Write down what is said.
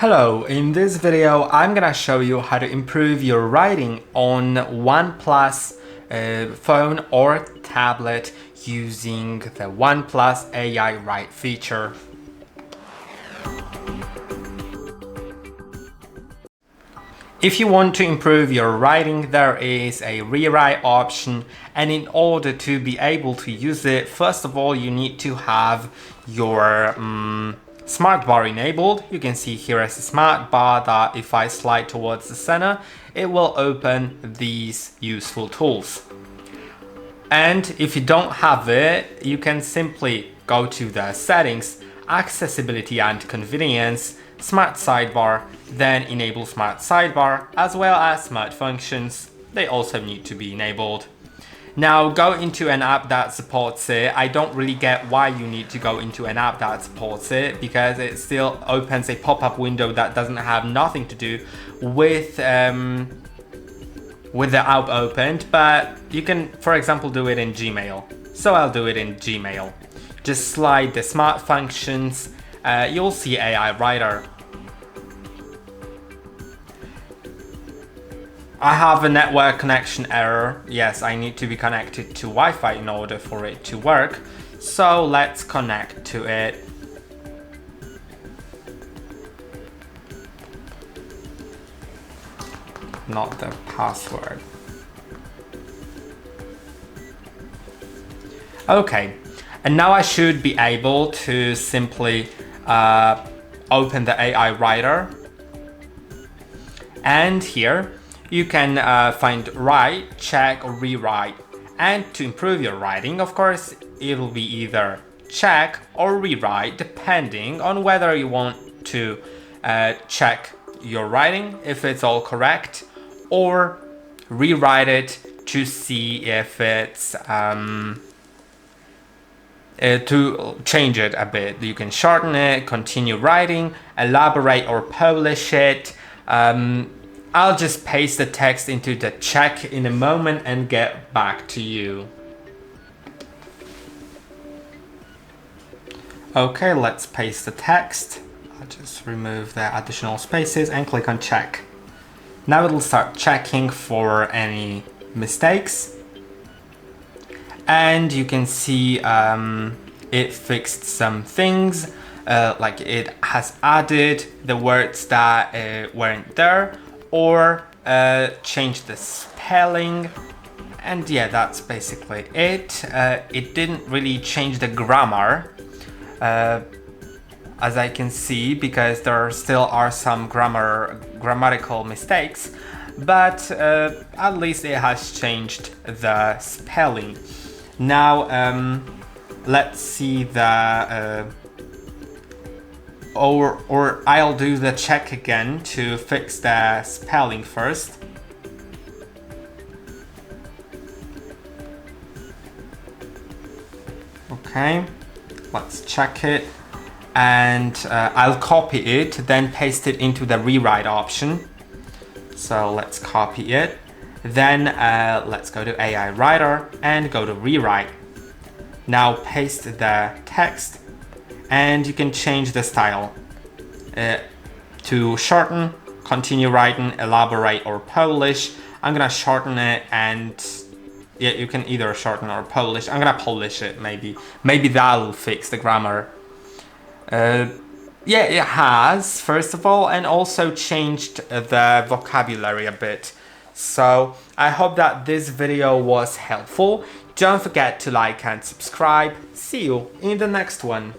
Hello, in this video I'm gonna show you how to improve your writing on OnePlus phone or tablet using the OnePlus AI Write feature. If you want to improve your writing, there is a rewrite option, and in order to be able to use it, first of all you need to have your smart bar enabled. You can see here as a smart bar that if I slide towards the center, it will open these useful tools. And if you don't have it, you can simply go to the settings, accessibility and convenience, smart sidebar, then enable smart sidebar as well as smart functions. They also need to be enabled. Now go into an app that supports it. I don't really get why you need to go into an app that supports it, because it still opens a pop-up window that doesn't have nothing to do with the app opened, but you can, for example, do it in Gmail. So I'll do it in Gmail. Just slide the smart functions, you'll see AI Writer. I have a network connection error. Yes, I need to be connected to Wi-Fi in order for it to work. So let's connect to it. Not the password. Okay, and now I should be able to simply open the AI Writer. And here you can find write, check or rewrite. And to improve your writing, of course, it'll be either check or rewrite depending on whether you want to check your writing if it's all correct, or rewrite it to see if it's to change it a bit. You can shorten it, continue writing, elaborate or polish it. I'll just paste the text into the check in a moment and get back to you. Okay, let's paste the text. I'll just remove the additional spaces and click on check. Now it'll start checking for any mistakes. And you can see it fixed some things, like it has added the words that weren't there, or changed the spelling. And yeah, that's basically it. It didn't really change the grammar, as I can see, because there still are some grammatical mistakes, but at least it has changed the spelling. Now let's see the or I'll do the check again to fix the spelling first. Okay, let's check it, and I'll copy it, then paste it into the rewrite option. So let's copy it, then let's go to AI Writer and go to rewrite. Now paste the text, and you can change the style to shorten, continue writing, elaborate or polish. I'm gonna shorten it, and yeah, you can either shorten or polish. I'm gonna polish it, maybe that'll fix the grammar. Yeah, it has, first of all, and also changed the vocabulary a bit. So I hope that this video was helpful. Don't forget to like and subscribe. See you in the next one.